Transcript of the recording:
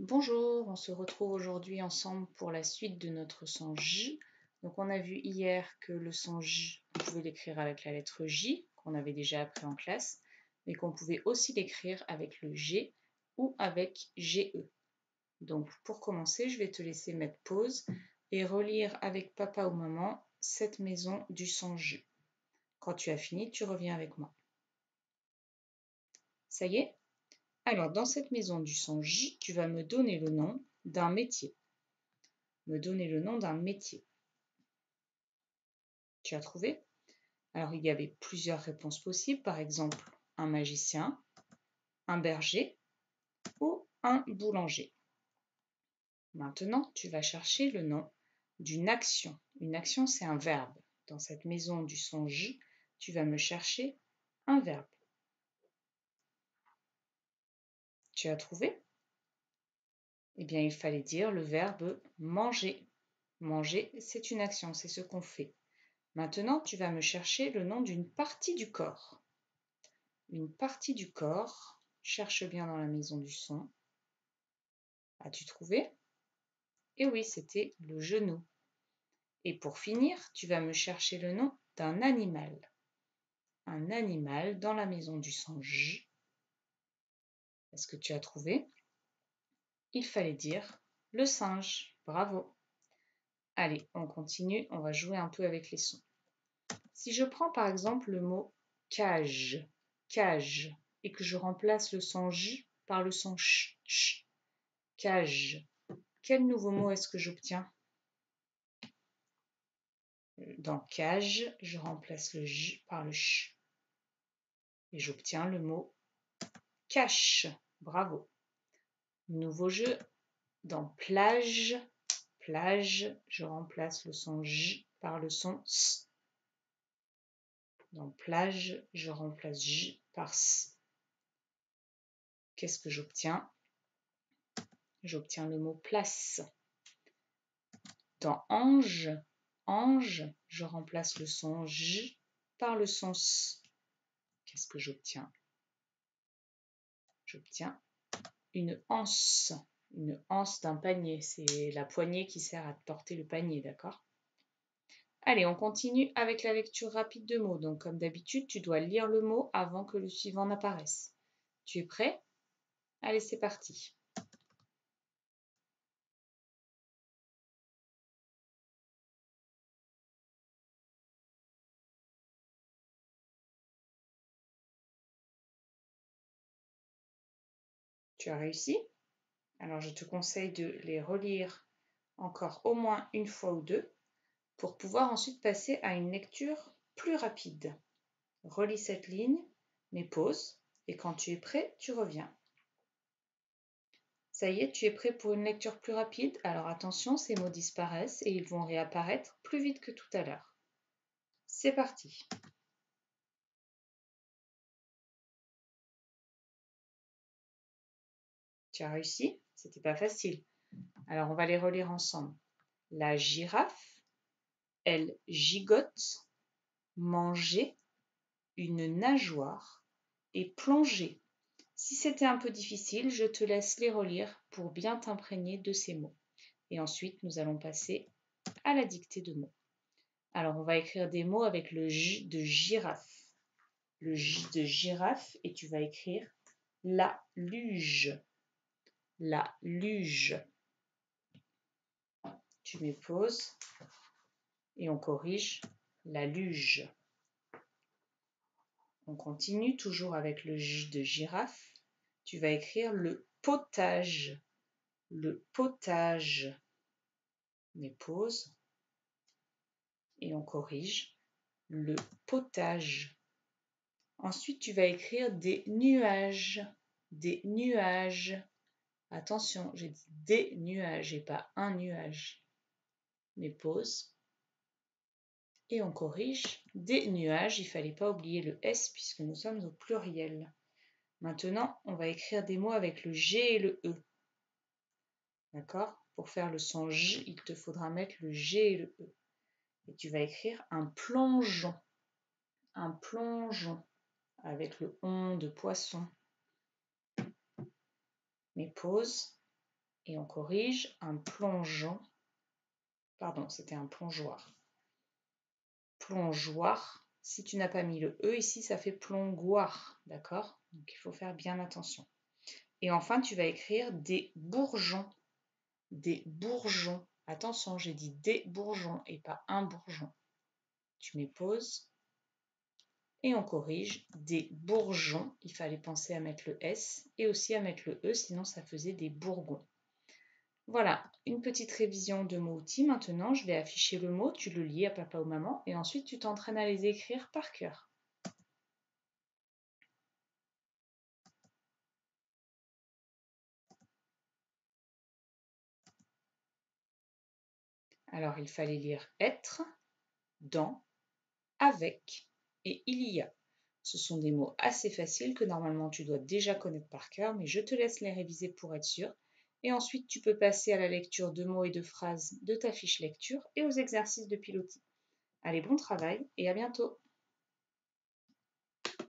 Bonjour, on se retrouve aujourd'hui ensemble pour la suite de notre son J. Donc on a vu hier que le son J, on pouvait l'écrire avec la lettre J, qu'on avait déjà appris en classe, mais qu'on pouvait aussi l'écrire avec le G ou avec GE. Donc pour commencer, je vais te laisser mettre pause et relire avec papa ou maman cette maison du son J. Quand tu as fini, tu reviens avec moi. Ça y est? Alors, dans cette maison du son J, tu vas me donner le nom d'un métier. Me donner le nom d'un métier. Tu as trouvé? Alors, il y avait plusieurs réponses possibles, par exemple un magicien, un berger ou un boulanger. Maintenant, tu vas chercher le nom d'une action. Une action, c'est un verbe. Dans cette maison du son J, tu vas me chercher un verbe. Tu as trouvé? Eh bien, il fallait dire le verbe manger. Manger, c'est une action, c'est ce qu'on fait. Maintenant, tu vas me chercher le nom d'une partie du corps. Une partie du corps. Cherche bien dans la maison du son. As-tu trouvé? Eh oui, c'était le genou. Et pour finir, tu vas me chercher le nom d'un animal. Un animal dans la maison du son J. Est-ce que tu as trouvé? Il fallait dire le singe. Bravo. Allez, on continue, on va jouer un peu avec les sons. Si je prends par exemple le mot cage, cage, et que je remplace le son J par le son ch, cage, quel nouveau mot est-ce que j'obtiens? Dans cage, je remplace le J par le ch. Et j'obtiens le mot cache. Bravo. Nouveau jeu. Dans plage, plage, je remplace le son J par le son S. Dans plage, je remplace J par S. Qu'est-ce que j'obtiens? J'obtiens le mot place. Dans ange, ange, je remplace le son J par le son S. Qu'est-ce que j'obtiens? J'obtiens une anse d'un panier. C'est la poignée qui sert à porter le panier, d'accord? Allez, on continue avec la lecture rapide de mots. Donc, comme d'habitude, tu dois lire le mot avant que le suivant n'apparaisse. Tu es prêt? Allez, c'est parti. Tu as réussi? Alors, je te conseille de les relire encore au moins une fois ou deux pour pouvoir ensuite passer à une lecture plus rapide. Relis cette ligne, mais pause, et quand tu es prêt, tu reviens. Ça y est, tu es prêt pour une lecture plus rapide? Alors attention, ces mots disparaissent et ils vont réapparaître plus vite que tout à l'heure. C'est parti. Tu as réussi? C'était pas facile. Alors on va les relire ensemble. La girafe, elle gigote, manger, une nageoire et plonger. Si c'était un peu difficile, je te laisse les relire pour bien t'imprégner de ces mots. Et ensuite, nous allons passer à la dictée de mots. Alors, on va écrire des mots avec le J de girafe. Le J de girafe et tu vas écrire la luge. La luge. Tu mets pause et on corrige la luge. On continue toujours avec le J de girafe. Tu vas écrire le potage. Le potage. Mets pause et on corrige le potage. Ensuite, tu vas écrire des nuages. Des nuages. Attention, j'ai dit des nuages et pas un nuage. Mets pause. Et on corrige des nuages. Il ne fallait pas oublier le S puisque nous sommes au pluriel. Maintenant, on va écrire des mots avec le G et le E. D'accord? Pour faire le son J, il te faudra mettre le G et le E. Et tu vas écrire un plongeon. Un plongeon avec le on de poisson. Mets pause Et on corrige un plongeon. Pardon, c'était un plongeoir. Plongeoir. Si tu n'as pas mis le E ici, ça fait plongoir. D'accord? Donc il faut faire bien attention. Et enfin, tu vas écrire des bourgeons. Des bourgeons. Attention, j'ai dit des bourgeons et pas un bourgeon. Tu mets pause. Et on corrige des bourgeons. Il fallait penser à mettre le S et aussi à mettre le E, sinon ça faisait des bourgons. Voilà, une petite révision de mots-outils. Maintenant, je vais afficher le mot, tu le lis à papa ou maman et ensuite tu t'entraînes à les écrire par cœur. Alors, il fallait lire être, dans, avec et il y a. Ce sont des mots assez faciles que normalement tu dois déjà connaître par cœur, mais je te laisse les réviser pour être sûr. Et ensuite, tu peux passer à la lecture de mots et de phrases de ta fiche lecture et aux exercices de pilotis. Allez, bon travail et à bientôt!